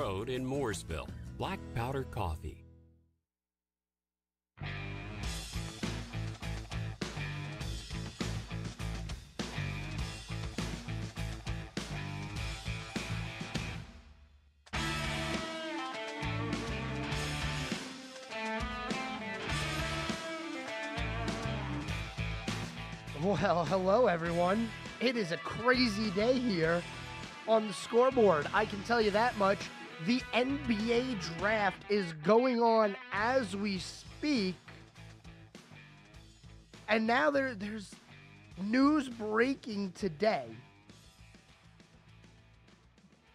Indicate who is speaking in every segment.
Speaker 1: Road in Mooresville. Black Powder Coffee.
Speaker 2: Well, hello everyone. It is a crazy day here on the scoreboard. I can tell you that much. The NBA draft is going on as we speak. And now there's news breaking today.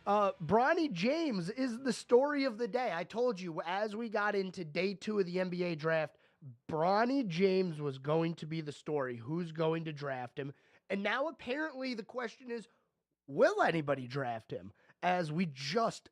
Speaker 2: Bronny James is the story of the day. I told you as we got into day 2 of the NBA draft, Bronny James was going to be the story. Who's going to draft him? And now apparently the question is, will anybody draft him? As we just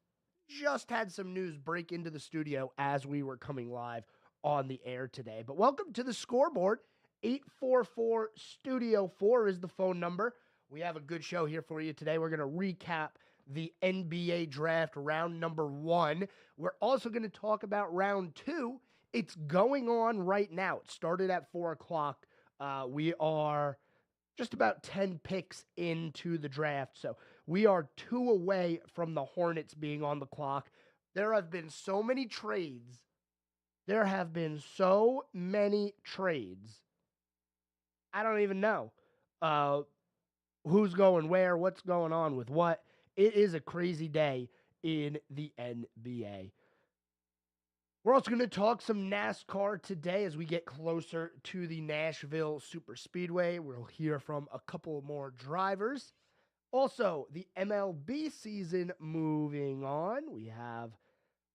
Speaker 2: had some news break into the studio as we were coming live on the air today. But welcome to the scoreboard. 844 Studio 4 is the phone number. We have a good show here for you today. We're going to recap the NBA draft round number 1. We're also going to talk about round 2. It's going on right now. It started at 4 o'clock. We are just about 10 picks into the draft. So we are 2 away from the Hornets being on the clock. There have been so many trades. I don't even know who's going where, what's going on with what. It is a crazy day in the NBA. We're also going to talk some NASCAR today as we get closer to the Nashville Superspeedway. We'll hear from a couple more drivers. Also, the MLB season moving on. We have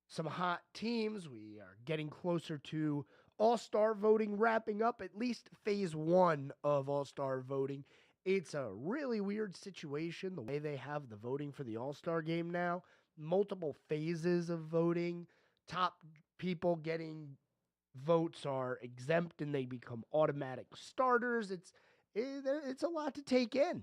Speaker 2: some hot teams. We are getting closer to All-Star voting wrapping up, at least phase 1 of All-Star voting. It's a really weird situation, the way they have the voting for the All-Star game now. Multiple phases of voting. Top people getting votes are exempt and they become automatic starters. It's a lot to take in.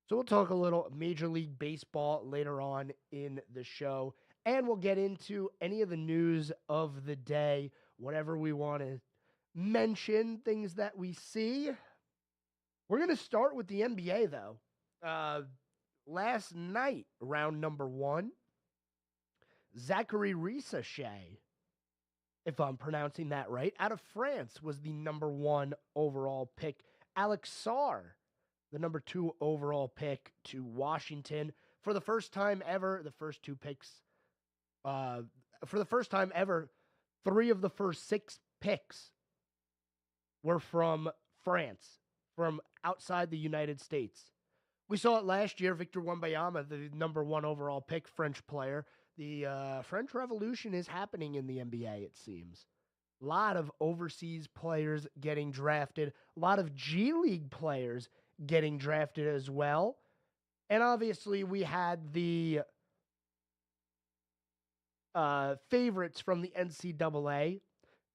Speaker 2: So we'll talk a little Major League Baseball later on in the show, and we'll get into any of the news of the day, whatever we want to mention, things that we see. We're going to start with the NBA, though. Last night, round number 1, Zachary Risachet, if I'm pronouncing that right, out of France, was the number 1 overall pick. Alex Sarr, the number 2 overall pick to Washington. For the first time ever, the first 2 picks, for the first time ever, 3 of the first 6 picks were from France, from outside the United States. We saw it last year, Victor Wembanyama, the number 1 overall pick, French player. The French Revolution is happening in the NBA, it seems. A lot of overseas players getting drafted. A lot of G League players getting drafted as well. And obviously we had the favorites from the NCAA.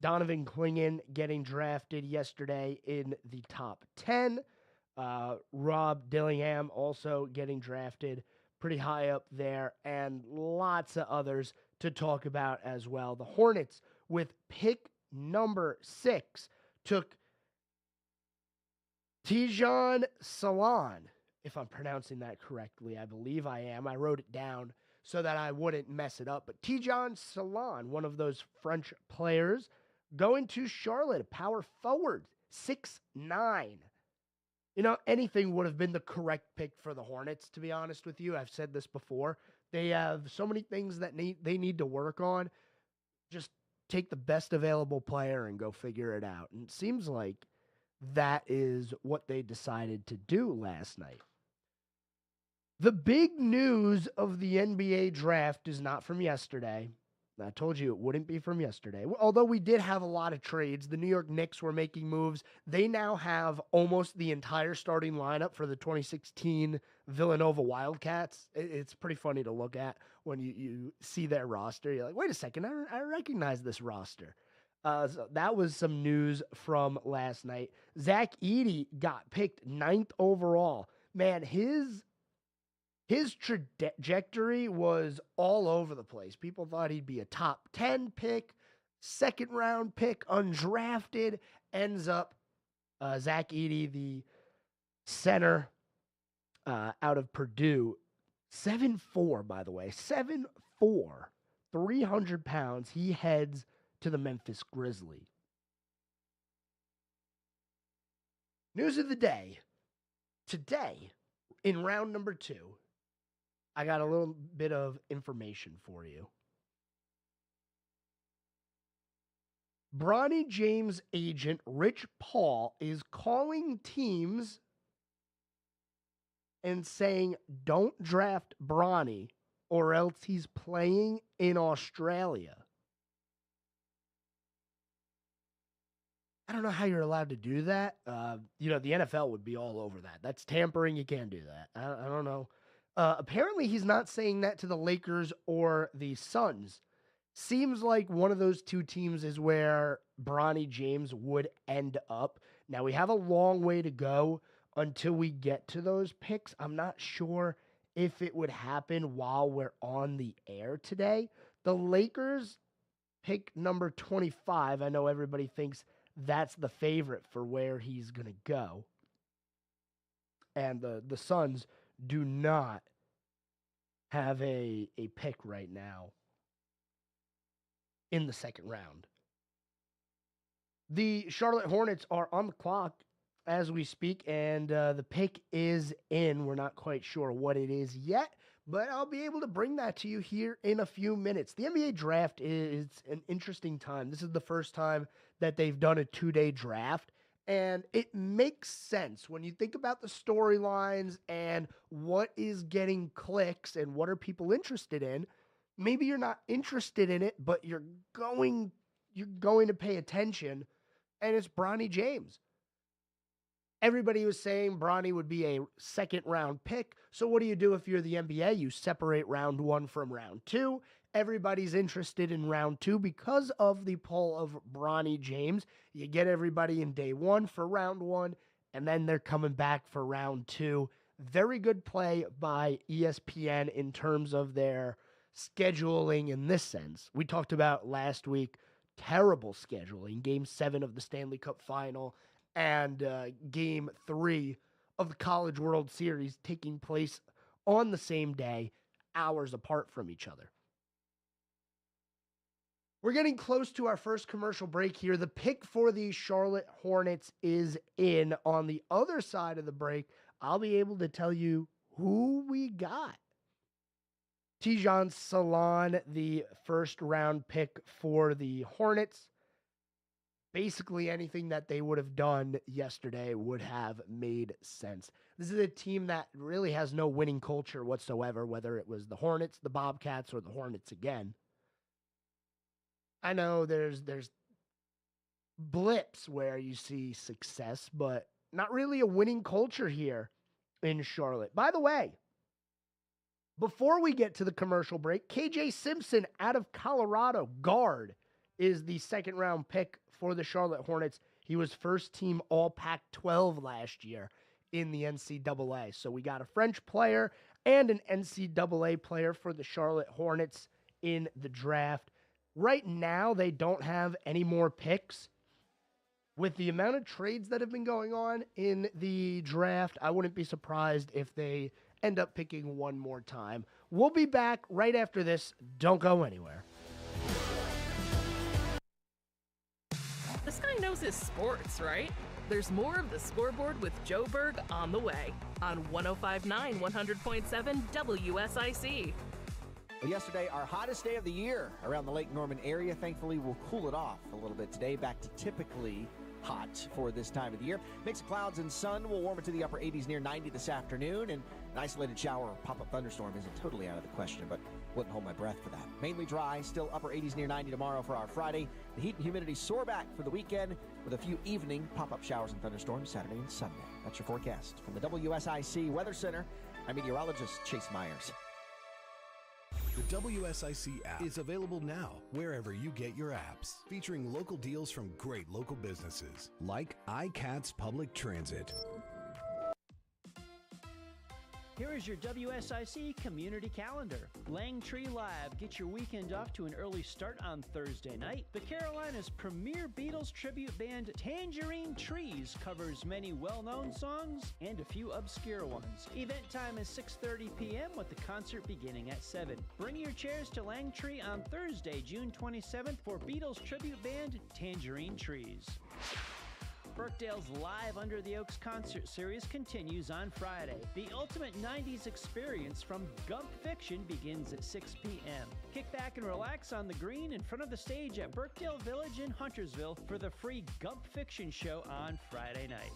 Speaker 2: Donovan Clingan getting drafted yesterday in the top 10. Rob Dillingham also getting drafted pretty high up there, and lots of others to talk about as well. The Hornets, with pick number 6, took Tijan Salon, if I'm pronouncing that correctly. I believe I am. I wrote it down so that I wouldn't mess it up. But Tijan Salon, one of those French players, going to Charlotte, a power forward, 6'9". You know, anything would have been the correct pick for the Hornets, to be honest with you. I've said this before. They have so many things that they need to work on. Just take the best available player and go figure it out. And it seems like that is what they decided to do last night. The big news of the NBA draft is not from yesterday. I told you it wouldn't be from yesterday. Although we did have a lot of trades. The New York Knicks were making moves. They now have almost the entire starting lineup for the 2016 Villanova Wildcats. It's pretty funny to look at when you see their roster. You're like, wait a second, I recognize this roster. So that was some news from last night. Zach Edey got picked 9th overall. Man, his his trajectory was all over the place. People thought he'd be a top 10 pick, second round pick, undrafted. Ends up Zach Edey, the center out of Purdue, 7'4", by the way, 7'4", 300 pounds. He heads to the Memphis Grizzlies. News of the day. Today, in round number 2, I got a little bit of information for you. Bronny James' agent, Rich Paul, is calling teams and saying, don't draft Bronny or else he's playing in Australia. I don't know how you're allowed to do that. The NFL would be all over that. That's tampering. You can't do that. I don't know. Apparently, he's not saying that to the Lakers or the Suns. Seems like one of those two teams is where Bronny James would end up. Now, we have a long way to go until we get to those picks. I'm not sure if it would happen while we're on the air today. The Lakers pick number 25. I know everybody thinks that's the favorite for where he's going to go. And the Suns do not have a pick right now in the second round. The Charlotte Hornets are on the clock as we speak, and the pick is in. We're not quite sure what it is yet, but I'll be able to bring that to you here in a few minutes. The NBA draft is an interesting time. This is the first time that they've done a 2-day draft, and it makes sense when you think about the storylines and what is getting clicks and what are people interested in. Maybe you're not interested in it, but you're going to pay attention, and it's Bronny James. Everybody was saying Bronny would be a second-round pick. So what do you do if you're the NBA? You separate round 1 from round 2. Everybody's interested in round 2 because of the pull of Bronny James. You get everybody in day 1 for round 1, and then they're coming back for round 2. Very good play by ESPN in terms of their scheduling in this sense. We talked about last week terrible scheduling, Game 7 of the Stanley Cup Final and Game 3 of the College World Series taking place on the same day, hours apart from each other. We're getting close to our first commercial break here. The pick for the Charlotte Hornets is in. On the other side of the break, I'll be able to tell you who we got. Tijan Salon, the first-round pick for the Hornets. Basically anything that they would have done yesterday would have made sense. This is a team that really has no winning culture whatsoever, whether it was the Hornets, the Bobcats, or the Hornets again. I know there's blips where you see success, but not really a winning culture here in Charlotte. By the way, before we get to the commercial break, KJ Simpson out of Colorado, guard, is the second-round pick for the Charlotte Hornets. He was first-team All-Pac-12 last year in the NCAA. So we got a French player and an NCAA player for the Charlotte Hornets in the draft. Right now, they don't have any more picks. With the amount of trades that have been going on in the draft, I wouldn't be surprised if they end up picking one more time. We'll be back right after this. Don't go anywhere.
Speaker 3: This guy knows his sports, right? There's more of the Scoreboard with Joe Berg on the way on 105.9 100.7 WSIC.
Speaker 4: Well, yesterday, our hottest day of the year around the Lake Norman area. Thankfully, we'll cool it off a little bit today, back to typically hot for this time of the year. Mix of clouds and sun will warm it to the upper 80s, near 90 this afternoon, and an isolated shower or pop-up thunderstorm isn't totally out of the question, but wouldn't hold my breath for that. Mainly dry, still upper 80s, near 90 tomorrow for our Friday. The heat and humidity soar back for the weekend with a few evening pop-up showers and thunderstorms Saturday and Sunday. That's your forecast from the WSIC Weather Center. I'm meteorologist Chase Myers.
Speaker 5: The WSIC app is available now wherever you get your apps, featuring local deals from great local businesses like iCats Public Transit.
Speaker 6: Here is your WSIC community calendar. Langtree Live. Get your weekend off to an early start on Thursday night. The Carolinas' premier Beatles tribute band Tangerine Trees covers many well-known songs and a few obscure ones. Event time is 6:30 p.m. with the concert beginning at 7. Bring your chairs to Langtree on Thursday, June 27th for Beatles tribute band Tangerine Trees. Birkdale's Live Under the Oaks concert series continues on Friday. The ultimate 90s experience from Gump Fiction begins at 6 p.m. Kick back and relax on the green in front of the stage at Birkdale Village in Huntersville for the free Gump Fiction show on Friday night.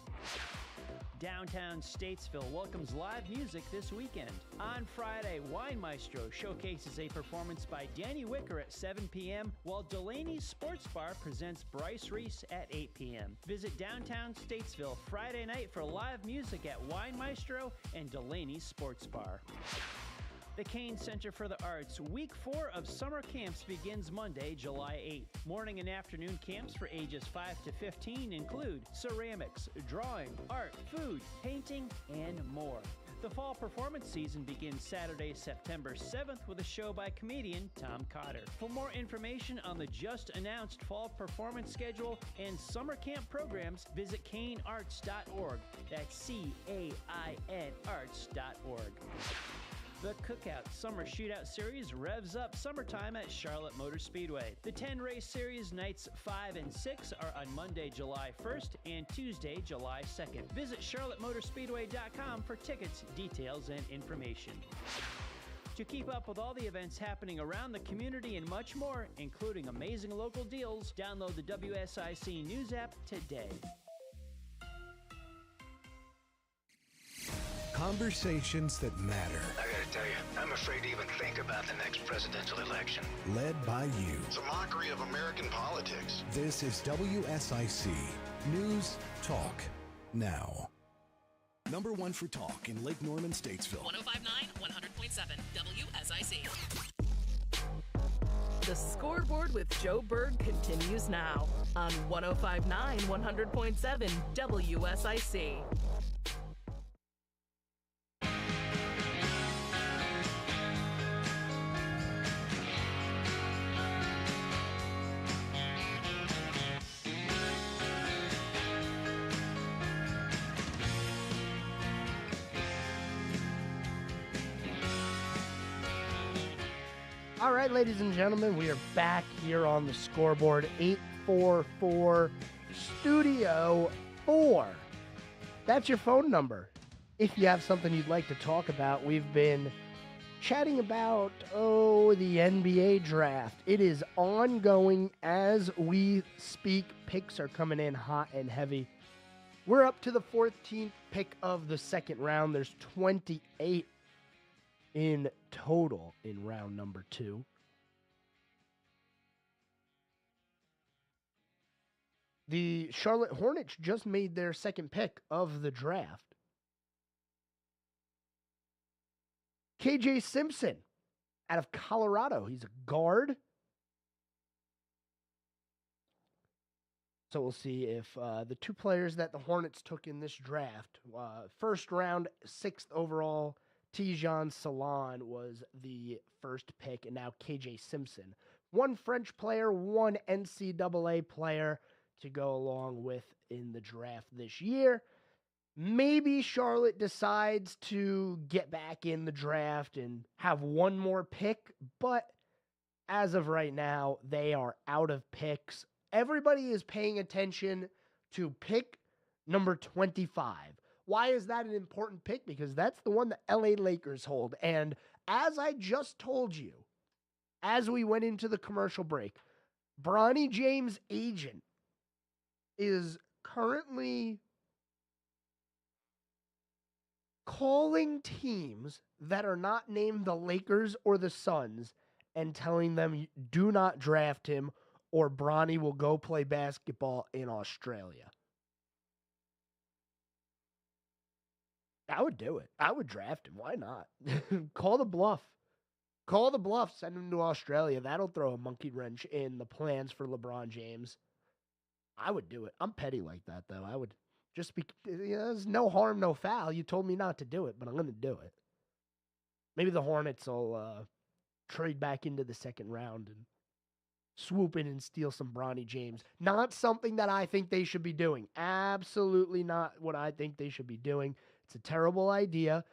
Speaker 6: Downtown Statesville welcomes live music this weekend. On Friday, Wine Maestro showcases a performance by Danny Wicker at 7 p.m., while Delaney's Sports Bar presents Bryce Reese at 8 p.m. Visit Downtown Statesville Friday night for live music at Wine Maestro and Delaney's Sports Bar. The Kane Center for the Arts Week 4 of summer camps begins Monday, July 8th. Morning and afternoon camps for ages 5 to 15 include ceramics, drawing, art, food, painting, and more. The fall performance season begins Saturday, September 7th with a show by comedian Tom Cotter. For more information on the just announced fall performance schedule and summer camp programs, visit canearts.org. That's CAIN arts.org. The Cookout Summer Shootout Series revs up summertime at Charlotte Motor Speedway. The 10-race series nights 5 and 6 are on Monday, July 1st and Tuesday, July 2nd. Visit charlottemotorspeedway.com for tickets, details, and information. To keep up with all the events happening around the community and much more, including amazing local deals, download the WSIC News app today.
Speaker 5: Conversations that matter.
Speaker 7: I gotta tell you, I'm afraid to even think about the next presidential election.
Speaker 5: Led by you.
Speaker 8: It's a mockery of American politics.
Speaker 5: This is WSIC News Talk Now. Number one for talk in Lake Norman, Statesville.
Speaker 3: 105.9, 100.7, WSIC. The Scoreboard with Joe Berg continues now on 105.9, 100.7, WSIC.
Speaker 2: All right, ladies and gentlemen, we are back here on the Scoreboard, 844 Studio 4. That's your phone number. If you have something you'd like to talk about, we've been chatting about, the NBA draft. It is ongoing as we speak. Picks are coming in hot and heavy. We're up to the 14th pick of the second round. There's 28 in total in round number 2. The Charlotte Hornets just made their second pick of the draft. KJ Simpson out of Colorado. He's a guard. So we'll see if the two players that the Hornets took in this draft, first round, 6th overall, Tijan Salon was the first pick, and now KJ Simpson. One French player, one NCAA player to go along with in the draft this year. Maybe Charlotte decides to get back in the draft and have one more pick, but as of right now, they are out of picks. Everybody is paying attention to pick number 25. Why is that an important pick? Because that's the one the LA Lakers hold. And as I just told you, as we went into the commercial break, Bronny James' agent is currently calling teams that are not named the Lakers or the Suns and telling them, do not draft him or Bronny will go play basketball in Australia. I would do it. I would draft him. Why not? Call the bluff. Call the bluff. Send him to Australia. That'll throw a monkey wrench in the plans for LeBron James. I would do it. I'm petty like that, though. I would just be, there's no harm, no foul. You told me not to do it, but I'm going to do it. Maybe the Hornets will trade back into the second round and swoop in and steal some Bronny James. Not something that I think they should be doing. Absolutely not what I think they should be doing. It's a terrible idea.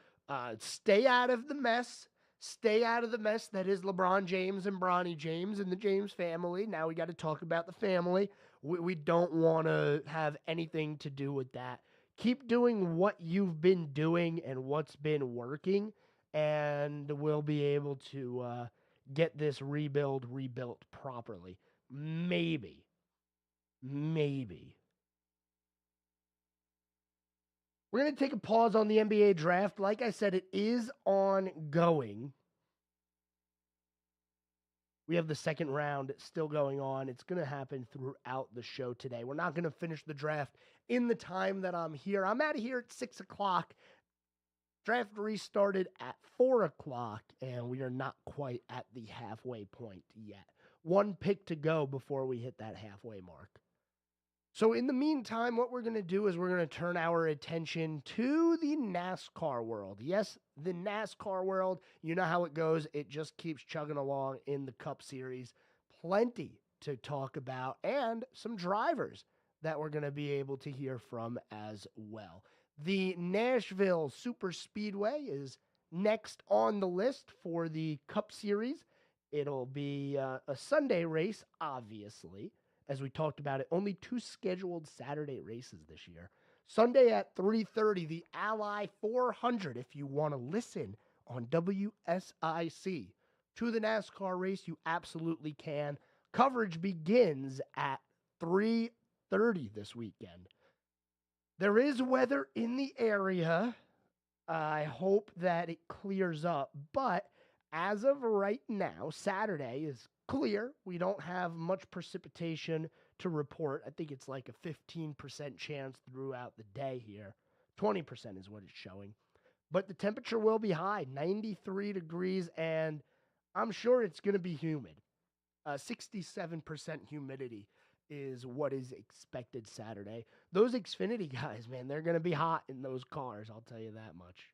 Speaker 2: Stay out of the mess. Stay out of the mess that is LeBron James and Bronny James and the James family. Now we got to talk about the family. We don't want to have anything to do with that. Keep doing what you've been doing and what's been working, and we'll be able to get this rebuilt properly. Maybe. We're going to take a pause on the NBA draft. Like I said, it is ongoing. We have the second round still going on. It's going to happen throughout the show today. We're not going to finish the draft in the time that I'm here. I'm out of here at 6 o'clock. Draft restarted at 4 o'clock, and we are not quite at the halfway point yet. One pick to go before we hit that halfway mark. So in the meantime, what we're going to do is we're going to turn our attention to the NASCAR world. Yes, the NASCAR world. You know how it goes. It just keeps chugging along in the Cup Series. Plenty to talk about and some drivers that we're going to be able to hear from as well. The Nashville Super Speedway is next on the list for the Cup Series. It'll be a Sunday race, obviously. As we talked about it, only 2 scheduled Saturday races this year. Sunday at 3:30, the Ally 400. If you want to listen on WSIC to the NASCAR race, you absolutely can. Coverage begins at 3:30 this weekend. There is weather in the area. I hope that it clears up, but as of right now, Saturday is clear. We don't have much precipitation to report. I think it's like a 15% chance throughout the day here. 20% is what it's showing. But the temperature will be high, 93 degrees, and I'm sure it's going to be humid. 67% humidity is what is expected Saturday. Those Xfinity guys, man, they're going to be hot in those cars, I'll tell you that much.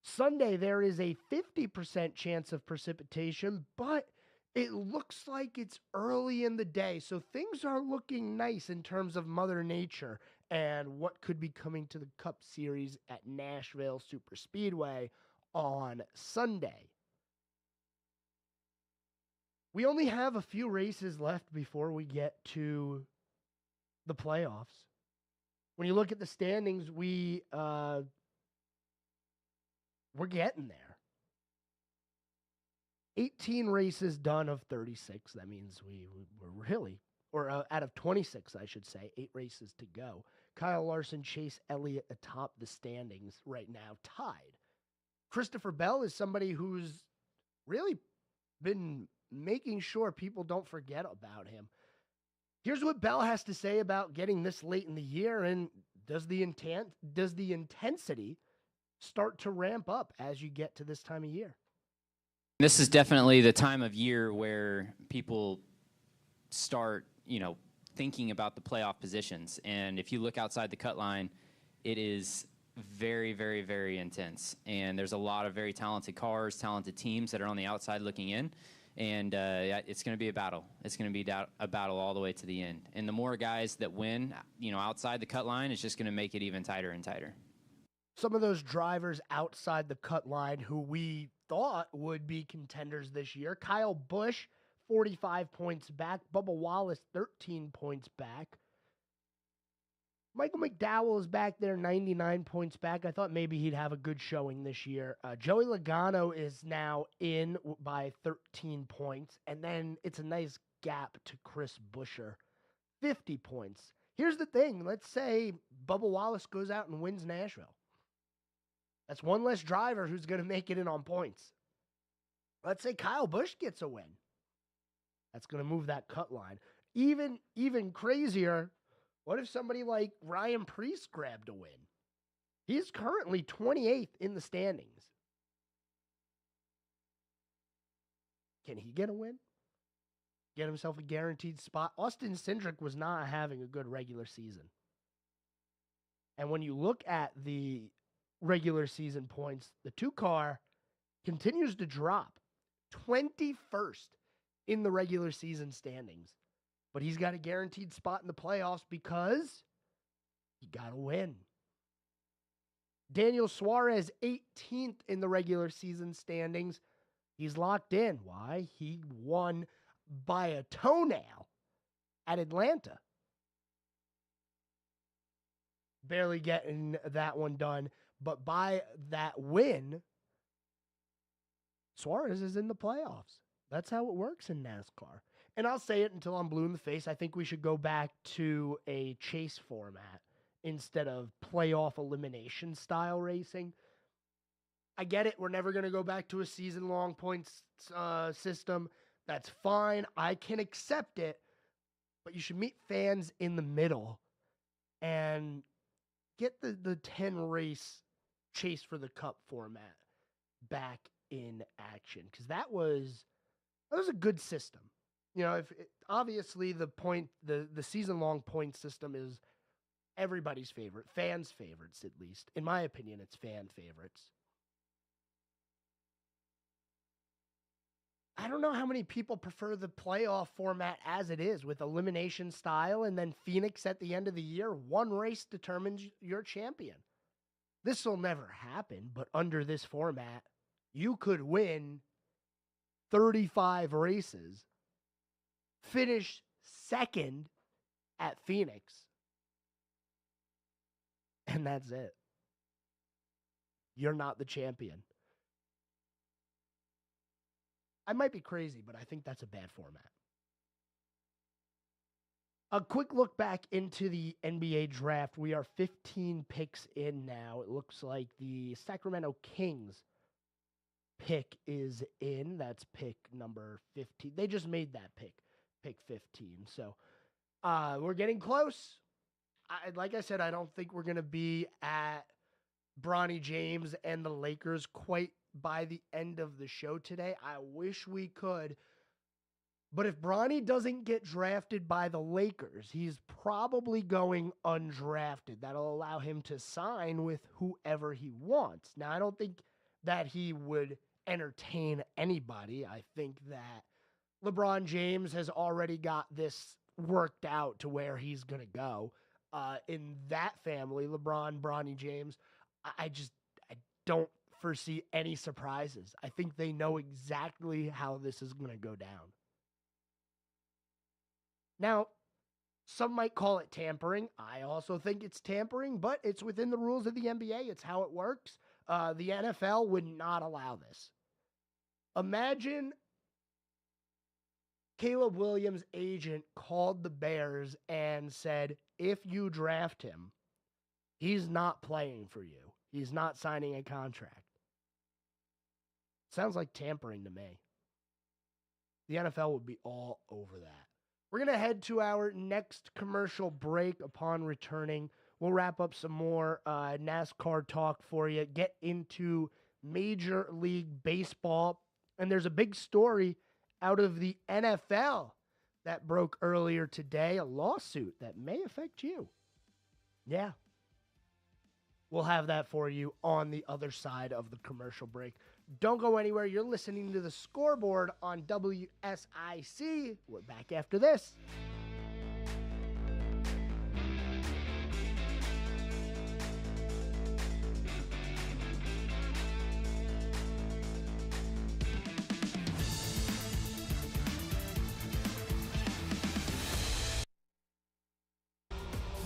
Speaker 2: Sunday, there is a 50% chance of precipitation, but it looks like it's early in the day, so things are looking nice in terms of Mother Nature and what could be coming to the Cup Series at Nashville Super Speedway on Sunday. We only have a few races left before we get to the playoffs. When you look at the standings, we're getting there. 18 races done of 36. That means we're really, or out of 26, I should say, 8 races to go. Kyle Larson, Chase Elliott atop the standings right now, tied. Christopher Bell is somebody who's really been making sure people don't forget about him. Here's what Bell has to say about getting this late in the year, and does the intensity start to ramp up as you get to this time of year?
Speaker 9: This is definitely the time of year where people start, thinking about the playoff positions. And if you look outside the cut line, it is very, very, very intense. And there's a lot of very talented cars, talented teams that are on the outside looking in. And it's going to be a battle. It's going to be a battle all the way to the end. And the more guys that win, outside the cut line, it's just going to make it even tighter and tighter.
Speaker 2: Some of those drivers outside the cut line who we thought would be contenders this year. Kyle Busch, 45 points back. Bubba Wallace, 13 points back. Michael McDowell is back there, 99 points back. I thought maybe he'd have a good showing this year. Joey Logano is now in by 13 points. And then it's a nice gap to Chris Buescher, 50 points. Here's the thing. Let's say Bubba Wallace goes out and wins Nashville. That's one less driver who's going to make it in on points. Let's say Kyle Busch gets a win. That's going to move that cut line. Even crazier, what if somebody like Ryan Preece grabbed a win? He's currently 28th in the standings. Can he get a win? Get himself a guaranteed spot? Austin Cindric was not having a good regular season. And when you look at the regular season points, the 2-car continues to drop 21st in the regular season standings. But he's got a guaranteed spot in the playoffs because he got to win. Daniel Suarez, 18th in the regular season standings. He's locked in. Why? He won by a toenail at Atlanta. Barely getting that one done. But by that win, Suarez is in the playoffs. That's how it works in NASCAR. And I'll say it until I'm blue in the face. I think we should go back to a chase format instead of playoff elimination style racing. I get it. We're never going to go back to a season-long points system. That's fine. I can accept it. But you should meet fans in the middle and get the 10-race chase for the cup format back in action, because that was a good system. You know, obviously the season-long point system is everybody's favorite, fans' favorites at least. In my opinion, it's fan favorites. I don't know how many people prefer the playoff format as it is, with elimination style and then Phoenix at the end of the year. One race determines your champion. This will never happen, but under this format, you could win 35 races, finish second at Phoenix, and that's it. You're not the champion. I might be crazy, but I think that's a bad format. A quick look back into the NBA draft. We are 15 picks in now. It looks like the Sacramento Kings pick is in. That's pick number 15. They just made that pick 15. So we're getting close. Like I said, I don't think we're going to be at Bronny James and the Lakers quite by the end of the show today. I wish we could. But if Bronny doesn't get drafted by the Lakers, he's probably going undrafted. That'll allow him to sign with whoever he wants. Now, I don't think that he would entertain anybody. I think that LeBron James has already got this worked out to where he's going to go. In that family, LeBron, Bronny James, I don't foresee any surprises. I think they know exactly how this is going to go down. Now, some might call it tampering. I also think it's tampering, but it's within the rules of the NBA. It's how it works. The NFL would not allow this. Imagine Caleb Williams' agent called the Bears and said, if you draft him, he's not playing for you. He's not signing a contract. Sounds like tampering to me. The NFL would be all over that. We're going to head to our next commercial break. Upon returning, we'll wrap up some more NASCAR talk for you, get into Major League Baseball. And there's a big story out of the NFL that broke earlier today, a lawsuit that may affect you. Yeah. We'll have that for you on the other side of the commercial break. Don't go anywhere. You're listening to the Scoreboard on WSIC. We're back after this.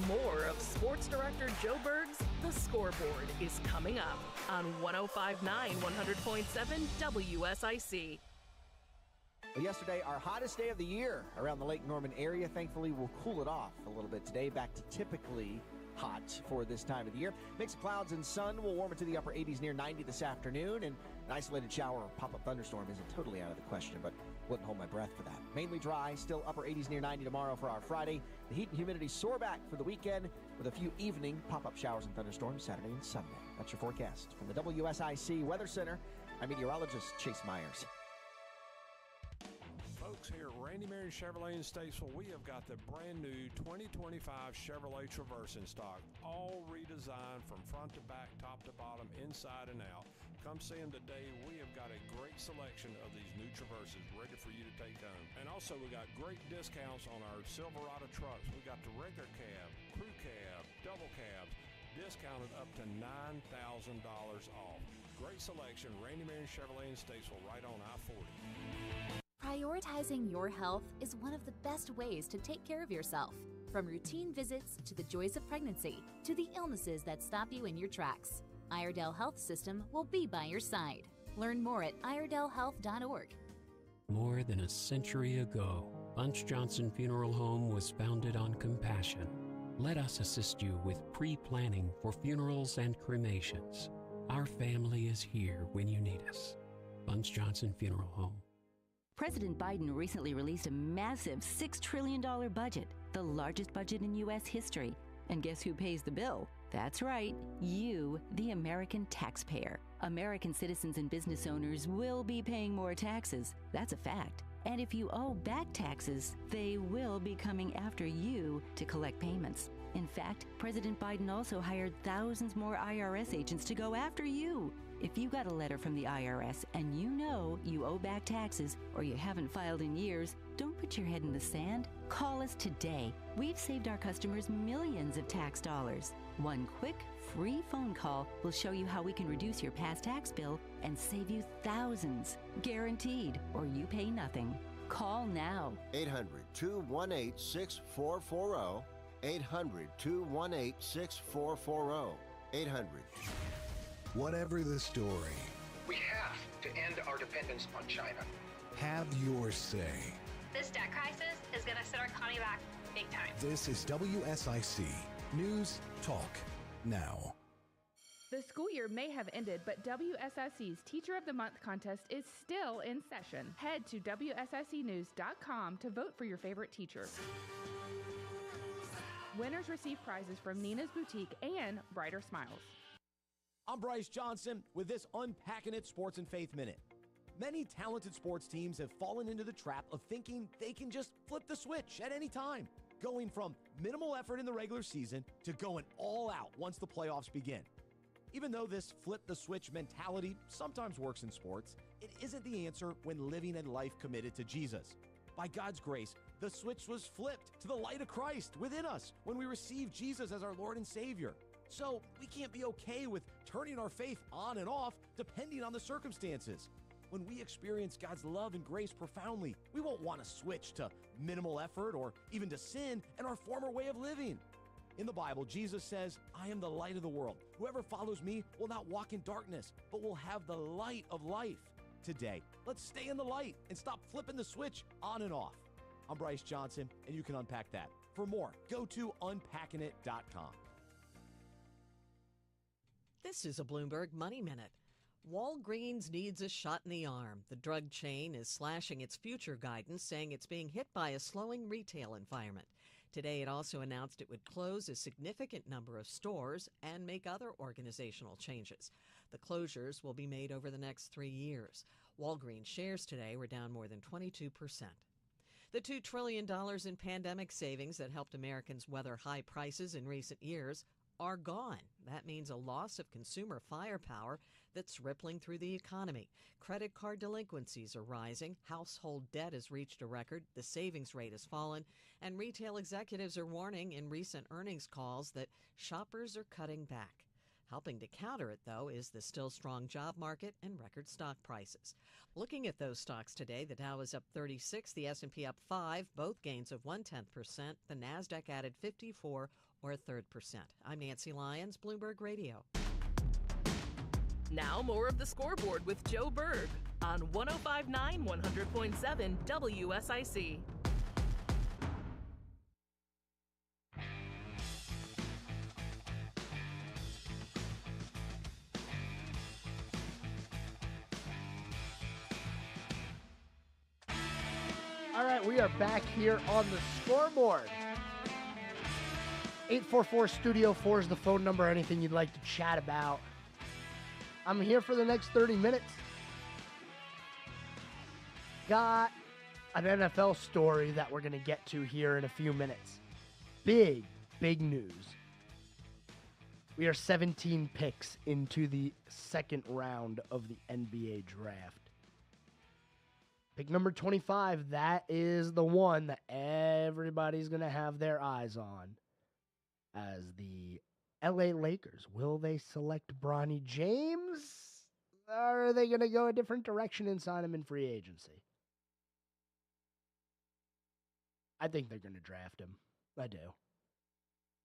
Speaker 3: More of Sports Director Joe Berg's The Scoreboard is coming up on 105.9 100.7 WSIC.
Speaker 4: Well, yesterday, our hottest day of the year around the Lake Norman area. Thankfully, we'll cool it off a little bit today, back to typically hot for this time of the year. Mix of clouds and sun will warm it to the upper 80s, near 90 this afternoon, and an isolated shower or pop-up thunderstorm isn't totally out of the question, but wouldn't hold my breath for that. Mainly dry, still upper 80s, near 90 tomorrow for our Friday. The heat and humidity soar back for the weekend with a few evening pop-up showers and thunderstorms Saturday and Sunday. That's your forecast from the WSIC Weather Center. I'm meteorologist Chase Myers.
Speaker 10: Folks, here at Randy Marion Chevrolet in Statesville, we have got the brand new 2025 Chevrolet Traverse in stock, all redesigned from front to back, top to bottom, inside and out. Come see them today. We have got a great selection of these new Traverses ready for you to take home. And also, we got great discounts on our Silverado trucks. We got the regular cab, crew cab, double cabs, discounted up to $9,000 off. Great selection, Randy Marion Chevrolet in Statesville, right on I-40.
Speaker 11: Prioritizing your health is one of the best ways to take care of yourself. From routine visits to the joys of pregnancy to the illnesses that stop you in your tracks, Iredell Health System will be by your side. Learn more at iredellhealth.org.
Speaker 1: More than a century ago, Bunch Johnson Funeral Home was founded on compassion. Let us assist you with pre-planning for funerals and cremations. Our family is here when you need us. Bunch Johnson Funeral Home.
Speaker 12: President Biden recently released a massive $6 trillion budget, the largest budget in U.S. history. And guess who pays the bill? That's right, you, the American taxpayer. American citizens and business owners will be paying more taxes. That's a fact. And if you owe back taxes, they will be coming after you to collect payments. In fact, President Biden also hired thousands more IRS agents to go after you. If you got a letter from the IRS and you know you owe back taxes or you haven't filed in years, don't put your head in the sand. Call us today. We've saved our customers millions of tax dollars. One quick, free phone call will show you how we can reduce your past tax bill and save you thousands. Guaranteed, or you pay nothing. Call now.
Speaker 13: 800-218-6440. 800-218-6440. 800.
Speaker 5: Whatever the story,
Speaker 7: We have to end our dependence on China.
Speaker 5: have your say.
Speaker 14: This debt crisis is going to set our economy back big time.
Speaker 5: This is WSIC News Talk Now.
Speaker 15: The school year may have ended, but WSIC's Teacher of the Month contest is still in session. Head to WSICnews.com to vote for your favorite teacher. Winners receive prizes from Nina's Boutique and Brighter Smiles.
Speaker 16: I'm Bryce Johnson with this Unpacking It Sports and Faith Minute. Many talented sports teams have fallen into the trap of thinking they can just flip the switch at any time, going from minimal effort in the regular season to going all out once the playoffs begin. Even though this flip the switch mentality sometimes works in sports, it isn't the answer when living a life committed to Jesus. By God's grace, the switch was flipped to the light of Christ within us when we received Jesus as our Lord and Savior. So we can't be okay with turning our faith on and off depending on the circumstances. When we experience God's love and grace profoundly, we won't want to switch to minimal effort or even to sin and our former way of living. In the Bible, Jesus says, I am the light of the world. Whoever follows me will not walk in darkness, but will have the light of life. Today, let's stay in the light and stop flipping the switch on and off. I'm Bryce Johnson, and you can unpack that. For more, go to unpackingit.com.
Speaker 17: This is a Bloomberg Money Minute. Walgreens needs a shot in the arm. The drug chain is slashing its future guidance, saying it's being hit by a slowing retail environment. Today, it also announced it would close a significant number of stores and make other organizational changes. The closures will be made over the next 3 years. Walgreens shares today were down more than 22%. The $2 trillion in pandemic savings that helped Americans weather high prices in recent years are gone. That means a loss of consumer firepower that's rippling through the economy. Credit card delinquencies are rising, household debt has reached a record, the savings rate has fallen, and retail executives are warning in recent earnings calls that shoppers are cutting back. Helping to counter it, though, is the still strong job market and record stock prices. Looking at those stocks today, the Dow is up 36, the S&P up 5, both gains of 0.1%. The Nasdaq added 54 or a third percent. I'm Nancy Lyons, Bloomberg Radio.
Speaker 3: Now more of the Scoreboard with Joe Berg on 105.9 100.7 WSIC.
Speaker 2: All right, we are back here on the Scoreboard. 844 Studio 4 is the phone number. Anything you'd like to chat about. I'm here for the next 30 minutes. Got an NFL story that we're going to get to here in a few minutes. Big news. We are 17 picks into the second round of the NBA draft. Pick number 25, that is the one that everybody's going to have their eyes on as the LA Lakers. Will they select Bronny James? Or are they going to go a different direction and sign him in free agency? I think they're going to draft him. I do.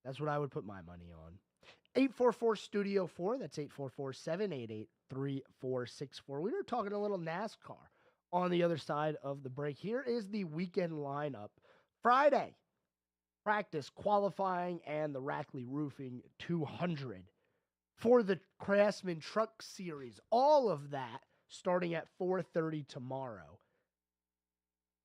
Speaker 2: That's what I would put my money on. 844-STUDIO-4. That's 844-788-3464. We were talking a little NASCAR on the other side of the break. Here is the weekend lineup. Friday, practice, qualifying, and the Rackley Roofing 200 for the Craftsman Truck Series. All of that starting at 4:30 tomorrow.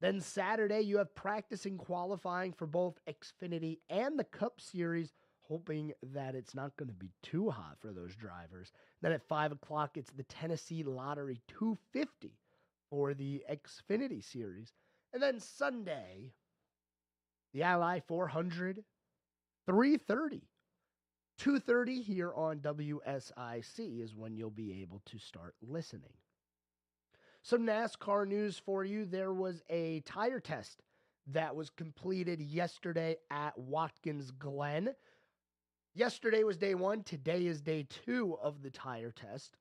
Speaker 2: Then Saturday, you have practice and qualifying for both Xfinity and the Cup Series, hoping that it's not going to be too hot for those drivers. Then at 5 o'clock, it's the Tennessee Lottery 250 for the Xfinity Series. And then Sunday, the Ally 400, 3:30. 2:30 here on WSIC is when you'll be able to start listening. Some NASCAR news for you. There was a tire test that was completed yesterday at Watkins Glen. Yesterday was day 1. Today is day 2 of the tire test.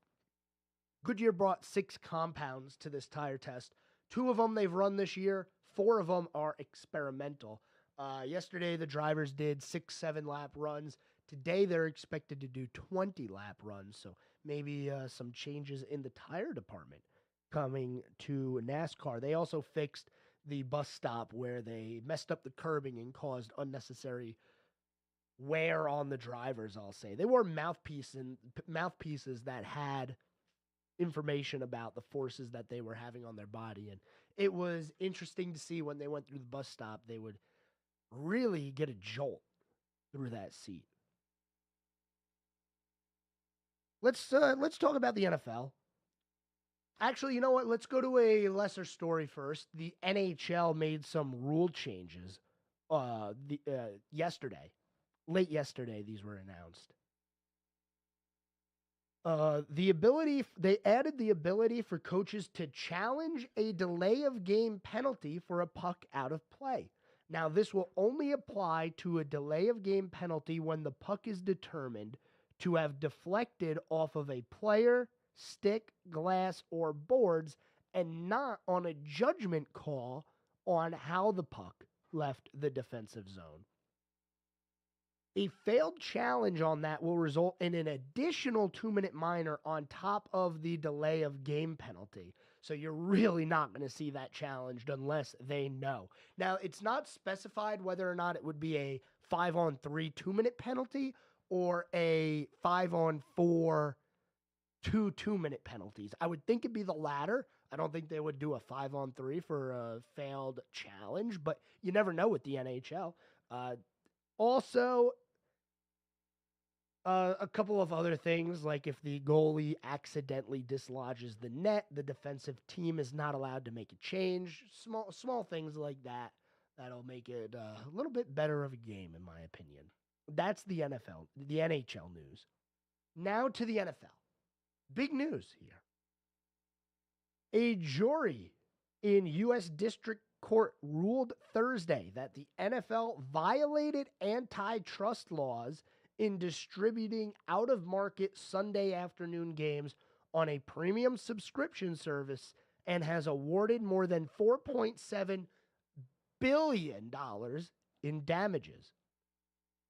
Speaker 2: Goodyear brought 6 compounds to this tire test. 2 of them they've run this year. 4 of them are experimental. Yesterday, the drivers did 6-7 lap runs. Today, they're expected to do 20 lap runs. So maybe some changes in the tire department coming to NASCAR. They also fixed the bus stop where they messed up the curbing and caused unnecessary wear on the drivers, I'll say. They wore mouthpieces that had information about the forces that they were having on their body. And it was interesting to see when they went through the bus stop, they would really get a jolt through that seat. Let's talk about the NFL. Actually, you know what? Let's go to a lesser story first. The NHL made some rule changes yesterday. Late yesterday, these were announced. They added the ability for coaches to challenge a delay of game penalty for a puck out of play. Now, this will only apply to a delay of game penalty when the puck is determined to have deflected off of a player, stick, glass, or boards, and not on a judgment call on how the puck left the defensive zone. A failed challenge on that will result in an additional 2-minute minor on top of the delay of game penalty. So you're really not going to see that challenged unless they know. Now, it's not specified whether or not it would be a 5-on-3 2-minute penalty or a 5-on-4 2-minute penalties. I would think it'd be the latter. I don't think they would do a 5-on-3 for a failed challenge, but you never know with the NHL. Also, a couple of other things, like if the goalie accidentally dislodges the net, the defensive team is not allowed to make a change. Small things like that that'll make it a little bit better of a game, in my opinion. That's the NHL news. Now to the NFL. Big news here. A jury in U.S. District Court ruled Thursday that the NFL violated antitrust laws in distributing out-of-market Sunday afternoon games on a premium subscription service and has awarded more than $4.7 billion in damages.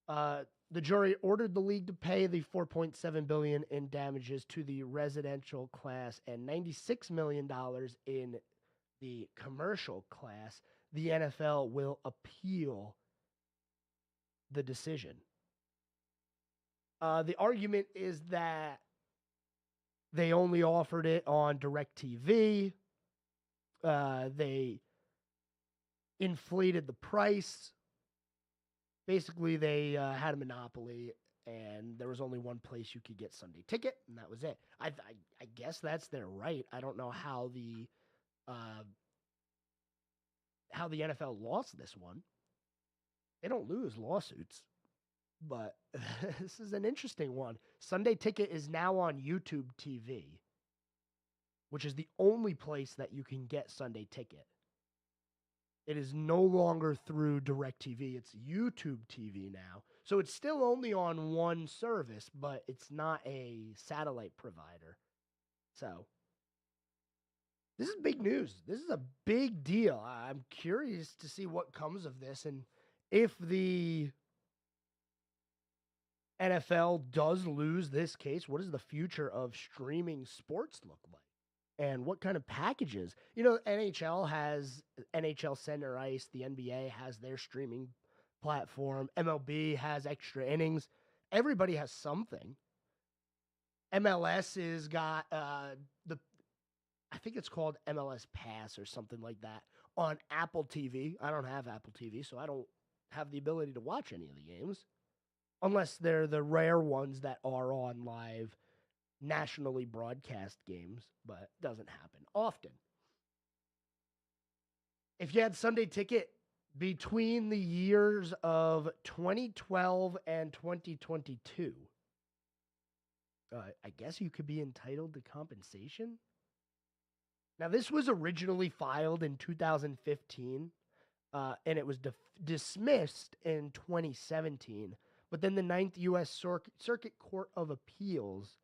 Speaker 2: The jury ordered the league to pay the $4.7 billion in damages to the residential class and $96 million in the commercial class. The NFL will appeal the decision. The argument is that they only offered it on DirecTV. They inflated the price. Basically, they had a monopoly, and there was only one place you could get Sunday ticket, and that was it. I guess that's their right. I don't know how the NFL lost this one. They don't lose lawsuits. but this is an interesting one. Sunday Ticket is now on YouTube TV, which is the only place that you can get Sunday Ticket. It is no longer through DirecTV. It's YouTube TV now. So it's still only on one service, but it's not a satellite provider. So this is big news. This is a big deal. I'm curious to see what comes of this and if the NFL does lose this case, what does the future of streaming sports look like? And what kind of packages? You know, NHL has NHL Center Ice. The NBA has their streaming platform. MLB has extra innings. Everybody has something. MLS has got I think it's called MLS Pass or something like that on Apple TV. I don't have Apple TV, so I don't have the ability to watch any of the games. Unless they're the rare ones that are on live nationally broadcast games, but it doesn't happen often. If you had Sunday Ticket between the years of 2012 and 2022, I guess you could be entitled to compensation. Now, this was originally filed in 2015, and it was dismissed in 2017. But then the Ninth U.S. Circuit Court of Appeals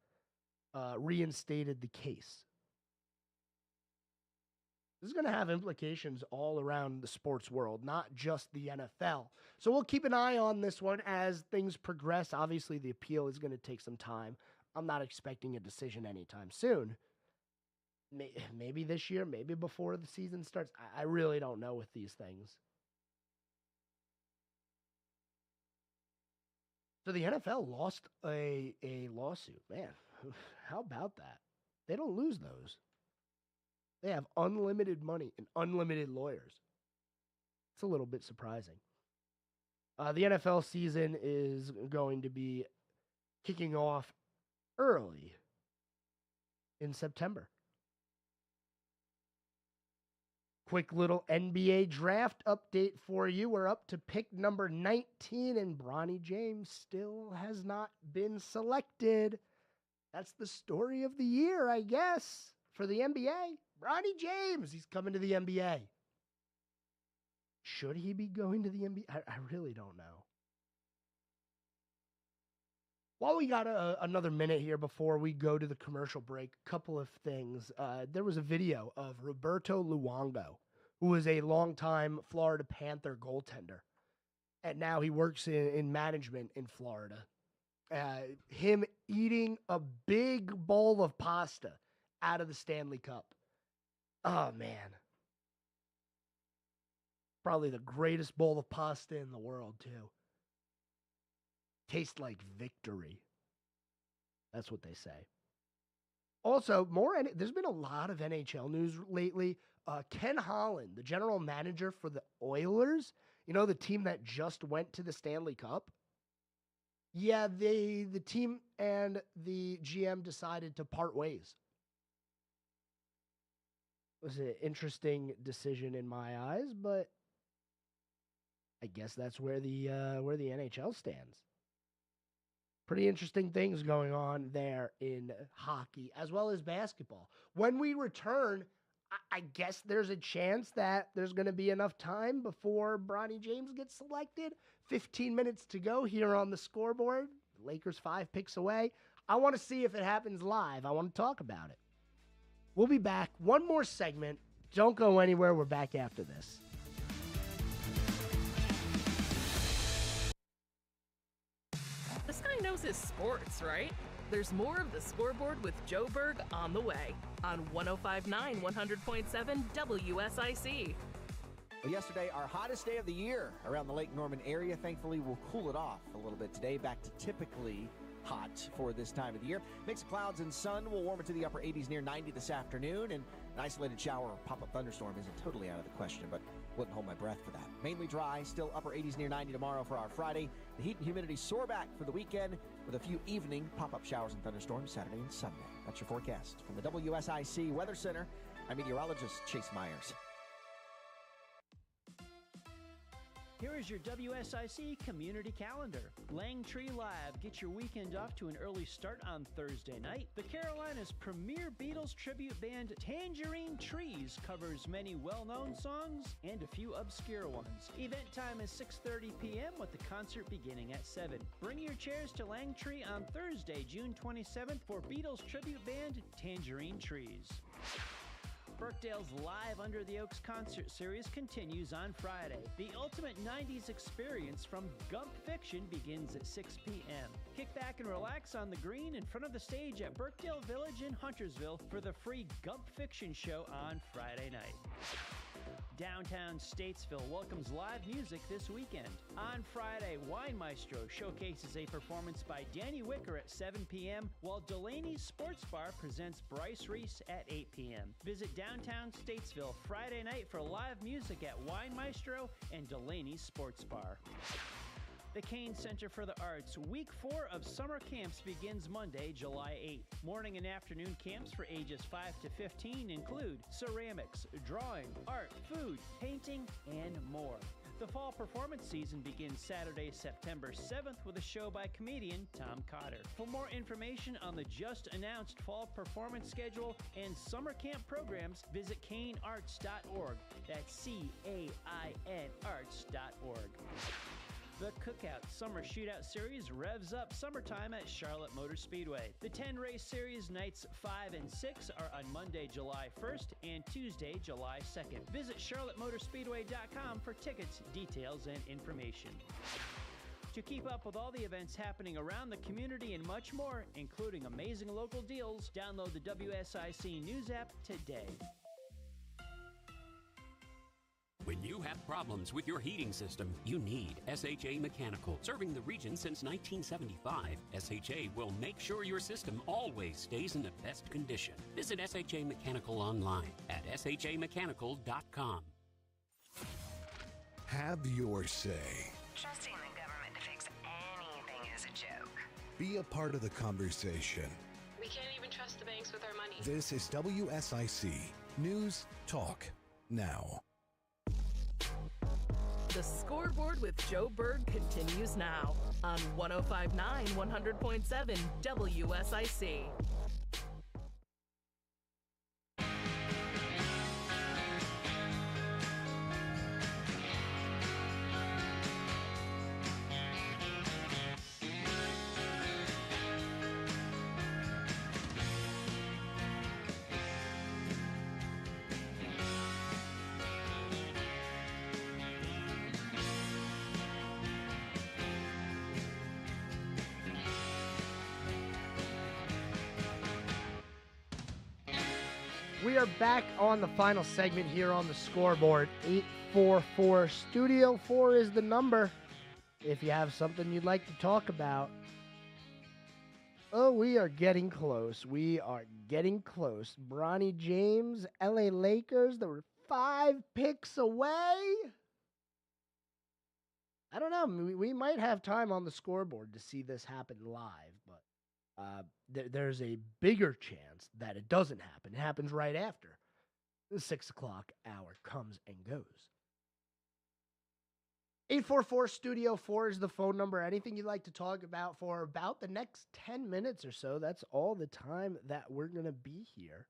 Speaker 2: reinstated the case. This is going to have implications all around the sports world, not just the NFL. So we'll keep an eye on this one as things progress. Obviously, the appeal is going to take some time. I'm not expecting a decision anytime soon. Maybe this year, maybe before the season starts. I really don't know with these things. So the NFL lost a lawsuit. Man, how about that? They don't lose those. They have unlimited money and unlimited lawyers. It's a little bit surprising. The NFL season is going to be kicking off early in September. Quick little NBA draft update for you. We're up to pick number 19, and Bronny James still has not been selected. That's the story of the year, I guess, for the NBA. Bronny James, he's coming to the NBA. Should he be going to the NBA? I really don't know. While we got another minute here before we go to the commercial break, a couple of things. There was a video of Roberto Luongo, who was a longtime Florida Panther goaltender. And now he works in management in Florida. Him eating a big bowl of pasta out of the Stanley Cup. Oh, man. Probably the greatest bowl of pasta in the world, too. Tastes like victory. That's what they say. Also, there's been a lot of NHL news lately. Ken Holland, the general manager for the Oilers, you know, the team that just went to the Stanley Cup. Yeah, the team and the GM decided to part ways. It was an interesting decision in my eyes, but I guess that's where the NHL stands. Pretty interesting things going on there in hockey as well as basketball. When we return, I guess there's a chance that there's going to be enough time before Bronny James gets selected. 15 minutes to go here on the scoreboard. Lakers 5 picks away. I want to see if it happens live. I want to talk about it. We'll be back. One more segment. Don't go anywhere. We're back after this.
Speaker 3: This guy knows his sports, right? There's more of the Scoreboard with Joe Berg on the way on 105.9 100.7 WSIC.
Speaker 4: Well, yesterday, our hottest day of the year around the Lake Norman area. Thankfully, we'll cool it off a little bit today, back to typically hot for this time of the year. Mix of clouds and sun will warm it to the upper 80s, near 90 this afternoon, and an isolated shower or pop-up thunderstorm isn't totally out of the question, but wouldn't hold my breath for that. Mainly dry, still upper 80s, near 90 tomorrow for our Friday. The heat and humidity soar back for the weekend with a few evening pop-up showers and thunderstorms Saturday and Sunday. That's your forecast from the WSIC Weather Center. I'm meteorologist Chase Myers.
Speaker 6: Here is your WSIC community calendar. Langtree Live. Get your weekend off to an early start on Thursday night. The Carolinas' premier Beatles tribute band Tangerine Trees covers many well-known songs and a few obscure ones. Event time is 6:30 p.m. with the concert beginning at 7. Bring your chairs to Langtree on Thursday, June 27th for Beatles tribute band Tangerine Trees. Birkdale's Live Under the Oaks concert series continues on Friday. The ultimate 90s experience from Gump Fiction begins at 6 p.m. Kick back and relax on the green in front of the stage at Birkdale Village in Huntersville for the free Gump Fiction show on Friday night. Downtown Statesville welcomes live music this weekend. On Friday, Wine Maestro showcases a performance by Danny Wicker at 7 p.m., while Delaney's Sports Bar presents Bryce Reese at 8 p.m. Visit Downtown Statesville Friday night for live music at Wine Maestro and Delaney's Sports Bar. The Kane Center for the Arts Week 4 of summer camps begins Monday, July 8th. Morning and afternoon camps for ages 5 to 15 include ceramics, drawing, art, food, painting, and more. The fall performance season begins Saturday, September 7th with a show by comedian Tom Cotter. For more information on the just announced fall performance schedule and summer camp programs, visit canearts.org. That's CAIN arts.org. The Cookout Summer Shootout Series revs up summertime at Charlotte Motor Speedway. The 10-race series nights 5 and 6 are on Monday, July 1st and Tuesday, July 2nd. Visit charlottemotorspeedway.com for tickets, details, and information. To keep up with all the events happening around the community and much more, including amazing local deals, download the WSIC News app today.
Speaker 1: When you have problems with your heating system, you need SHA Mechanical. Serving the region since 1975, SHA will make sure your system always stays in the best condition. Visit SHA Mechanical online at shamechanical.com.
Speaker 5: Have your say.
Speaker 18: Trusting the government to fix anything is a joke.
Speaker 5: Be a part of the conversation.
Speaker 19: We can't even trust the banks with our money.
Speaker 5: This is WSIC News Talk Now.
Speaker 3: The Scoreboard with Joe Berg continues now on 105.9 100.7 WSIC.
Speaker 2: We are back on the final segment here on the Scoreboard. 844 Studio 4 is the number if you have something you'd like to talk about. Oh, we are getting close. We are getting close. Bronny James, LA Lakers, they were 5 picks away. I don't know. We might have time on the Scoreboard to see this happen live, but there's a bigger chance that it doesn't happen. It happens right after the 6 o'clock hour comes and goes. 844 Studio 4 is the phone number. Anything you'd like to talk about for about the next 10 minutes or so. That's all the time that we're going to be here.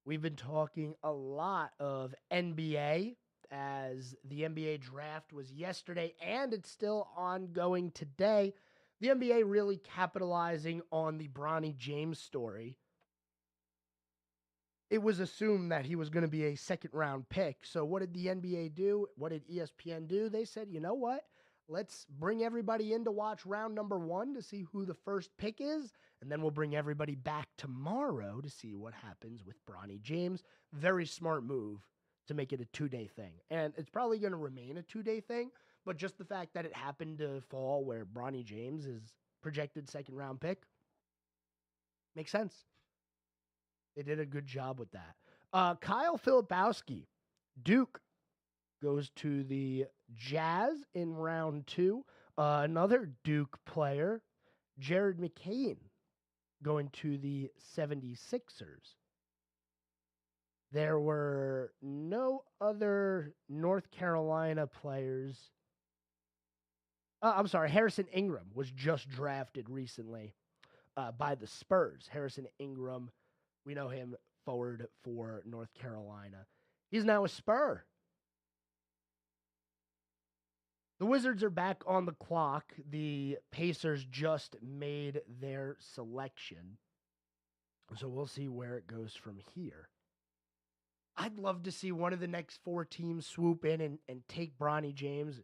Speaker 2: We've been talking a lot of NBA as the NBA draft was yesterday and it's still ongoing today. The NBA really capitalizing on the Bronny James story. It was assumed that he was going to be a second-round pick. So what did the NBA do? What did ESPN do? They said, you know what? Let's bring everybody in to watch round number 1 to see who the first pick is, and then we'll bring everybody back tomorrow to see what happens with Bronny James. Very smart move to make it a 2-day thing. And it's probably going to remain a 2-day thing. But just the fact that it happened to fall where Bronny James is projected second-round pick makes sense. They did a good job with that. Kyle Filipowski, Duke, goes to the Jazz in round 2. Another Duke player, Jared McCain, going to the 76ers. There were no other North Carolina players I'm sorry, Harrison Ingram was just drafted recently by the Spurs. Harrison Ingram, we know him forward for North Carolina. He's now a Spur. The Wizards are back on the clock. The Pacers just made their selection. So we'll see where it goes from here. I'd love to see one of the next 4 teams swoop in and take Bronny James,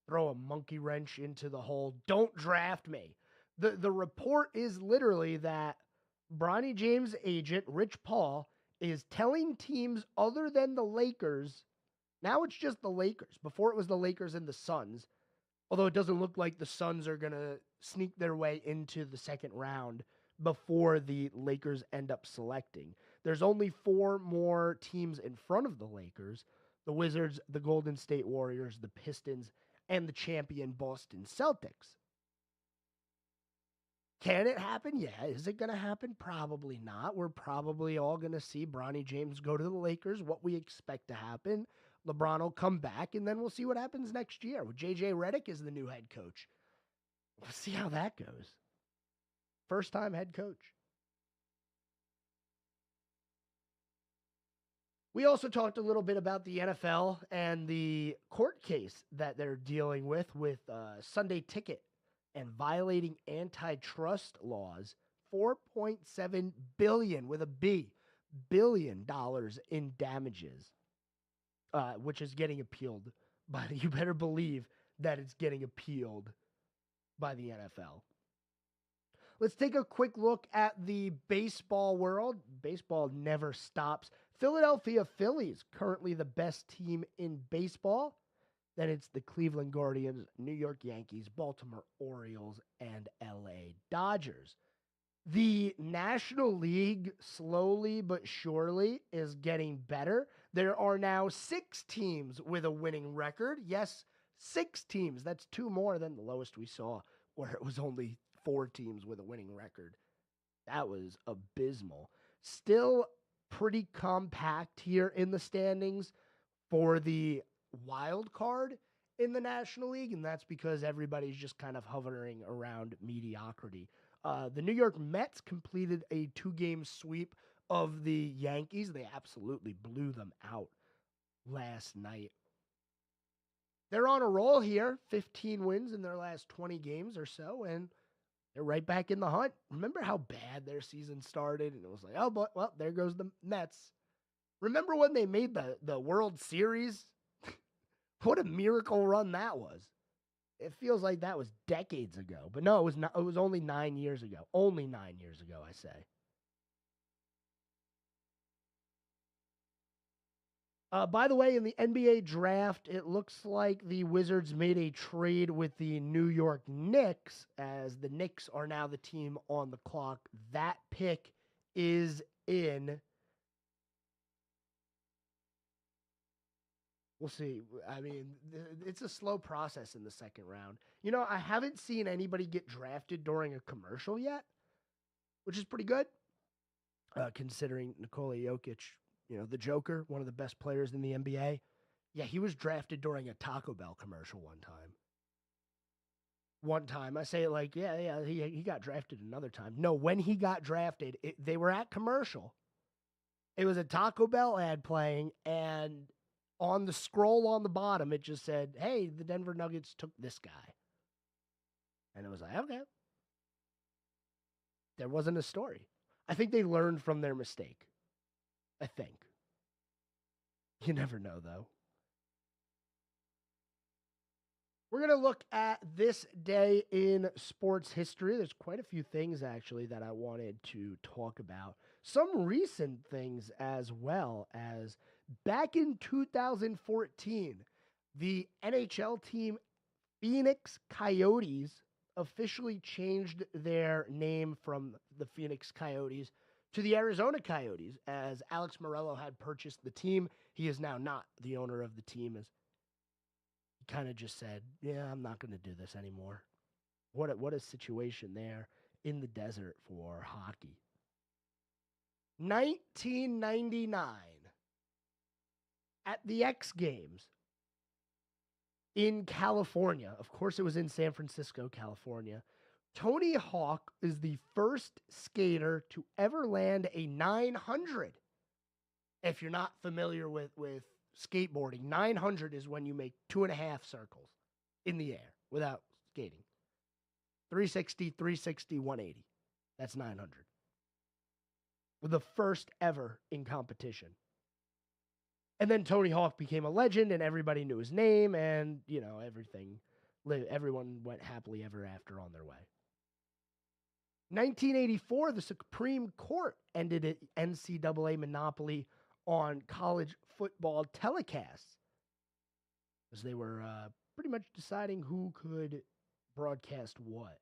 Speaker 2: throw a monkey wrench into the hole. Don't draft me. The report is literally that Bronny James' agent, Rich Paul, is telling teams other than the Lakers. Now it's just the Lakers. Before it was the Lakers and the Suns. Although it doesn't look like the Suns are going to sneak their way into the second round before the Lakers end up selecting. There's only 4 more teams in front of the Lakers. The Wizards, the Golden State Warriors, the Pistons, and the champion Boston Celtics. Can it happen? Yeah. Is it going to happen? Probably not. We're probably all going to see Bronny James go to the Lakers, what we expect to happen. LeBron will come back, and then we'll see what happens next year. J.J. Redick is the new head coach. We'll see how that goes. First-time head coach. We also talked a little bit about the NFL and the court case that they're dealing with Sunday Ticket and violating antitrust laws. $4.7 billion with a B, billion dollars in damages, which is getting appealed. But you better believe that it's getting appealed by the NFL. Let's take a quick look at the baseball world. Baseball never stops. Philadelphia Phillies, currently the best team in baseball. Then it's the Cleveland Guardians, New York Yankees, Baltimore Orioles, and LA Dodgers. The National League, slowly but surely, is getting better. There are now 6 teams with a winning record. Yes, 6 teams. That's 2 more than the lowest we saw, where it was only 4 teams with a winning record. That was abysmal. Still pretty compact here in the standings for the wild card in the National League, and that's because everybody's just kind of hovering around mediocrity. The New York Mets completed a 2-game sweep of the Yankees. They absolutely blew them out last night. They're on a roll here, 15 wins in their last 20 games or so, and they're right back in the hunt. Remember how bad their season started? And it was like, oh, but, well, there goes the Mets. Remember when they made the World Series? What a miracle run that was. It feels like that was decades ago. But no, it was not. It was only 9 years ago. Only 9 years ago, I say. By the way, in the NBA draft, it looks like the Wizards made a trade with the New York Knicks, as the Knicks are now the team on the clock. That pick is in. We'll see. I mean, it's a slow process in the second round. You know, I haven't seen anybody get drafted during a commercial yet, which is pretty good, considering Nikola Jokic, you know, the Joker, one of the best players in the NBA. Yeah, he was drafted during a Taco Bell commercial one time. One time. I say it like, yeah, he got drafted another time. No, when he got drafted, they were at commercial. It was a Taco Bell ad playing, and on the scroll on the bottom, it just said, hey, the Denver Nuggets took this guy. And it was like, okay. There wasn't a story. I think they learned from their mistake. I think. You never know, though. We're going to look at this day in sports history. There's quite a few things, actually, that I wanted to talk about. Some recent things as well, as back in 2014, the NHL team Phoenix Coyotes officially changed their name from the Phoenix Coyotes to the Arizona Coyotes, as Alex Morello had purchased the team. He is now not the owner of the team, as he kind of just said, yeah, I'm not going to do this anymore. What a situation there in the desert for hockey. 1999, at the X Games, in California. Of course, it was in San Francisco, California. Tony Hawk is the first skater to ever land a 900. If you're not familiar with skateboarding, 900 is when you make 2.5 circles in the air without skating. 360, 360, 180. That's 900. The first ever in competition. And then Tony Hawk became a legend, and everybody knew his name, and, everyone went happily ever after on their way. 1984, the Supreme Court ended an NCAA monopoly on college football telecasts, as they were pretty much deciding who could broadcast what.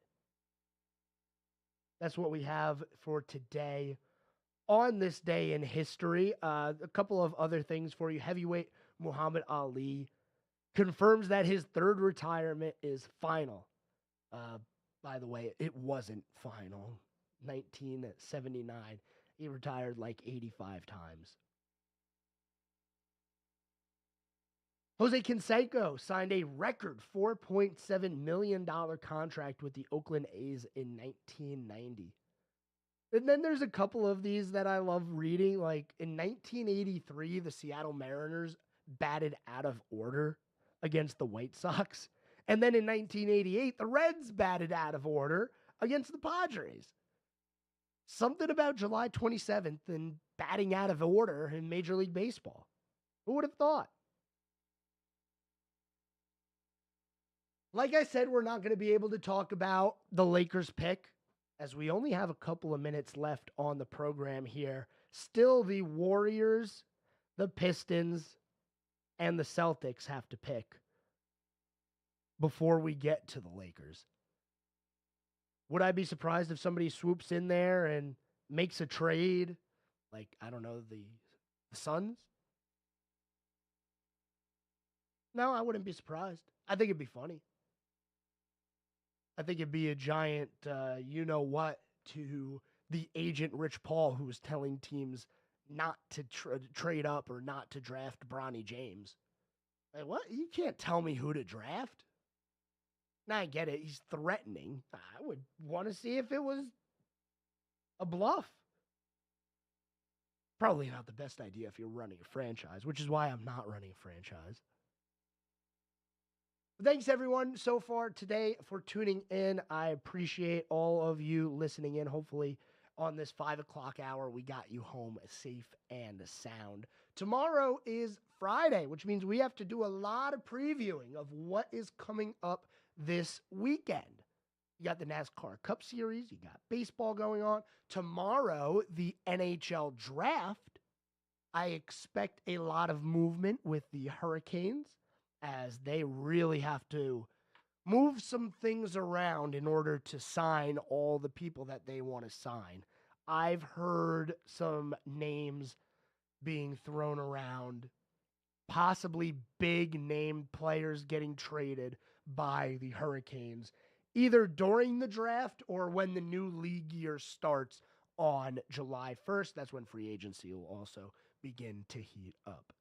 Speaker 2: That's what we have for today. On this day in history, a couple of other things for you. Heavyweight Muhammad Ali confirms that his third retirement is final. By the way, it wasn't final. 1979. He retired like 85 times. Jose Canseco signed a record $4.7 million contract with the Oakland A's in 1990. And then there's a couple of these that I love reading. Like in 1983, the Seattle Mariners batted out of order against the White Sox. And then in 1988, the Reds batted out of order against the Padres. Something about July 27th and batting out of order in Major League Baseball. Who would have thought? Like I said, we're not going to be able to talk about the Lakers pick, as we only have a couple of minutes left on the program here. Still, the Warriors, the Pistons, and the Celtics have to pick before we get to the Lakers. Would I be surprised if somebody swoops in there and makes a trade? Like, I don't know, the Suns? No, I wouldn't be surprised. I think it'd be funny. I think it'd be a giant you-know-what to the agent Rich Paul, who was telling teams not to trade up or not to draft Bronny James. Like, what? You can't tell me who to draft. Now, I get it. He's threatening. I would want to see if it was a bluff. Probably not the best idea if you're running a franchise, which is why I'm not running a franchise. Thanks, everyone, so far today for tuning in. I appreciate all of you listening in. Hopefully, on this 5 o'clock hour, we got you home safe and sound. Tomorrow is Friday, which means we have to do a lot of previewing of what is coming up this weekend. You got the NASCAR Cup Series. You got baseball going on. Tomorrow, the NHL Draft. I expect a lot of movement with the Hurricanes, as they really have to move some things around in order to sign all the people that they want to sign. I've heard some names being thrown around, possibly big name players getting traded by the Hurricanes, either during the draft or when the new league year starts on July 1st. That's when free agency will also begin to heat up.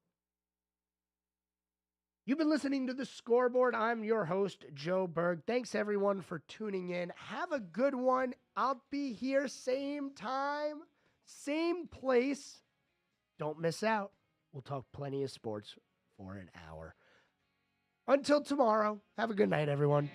Speaker 2: You've been listening to The Scoreboard. I'm your host, Joe Berg. Thanks, everyone, for tuning in. Have a good one. I'll be here same time, same place. Don't miss out. We'll talk plenty of sports for an hour. Until tomorrow, have a good night, everyone.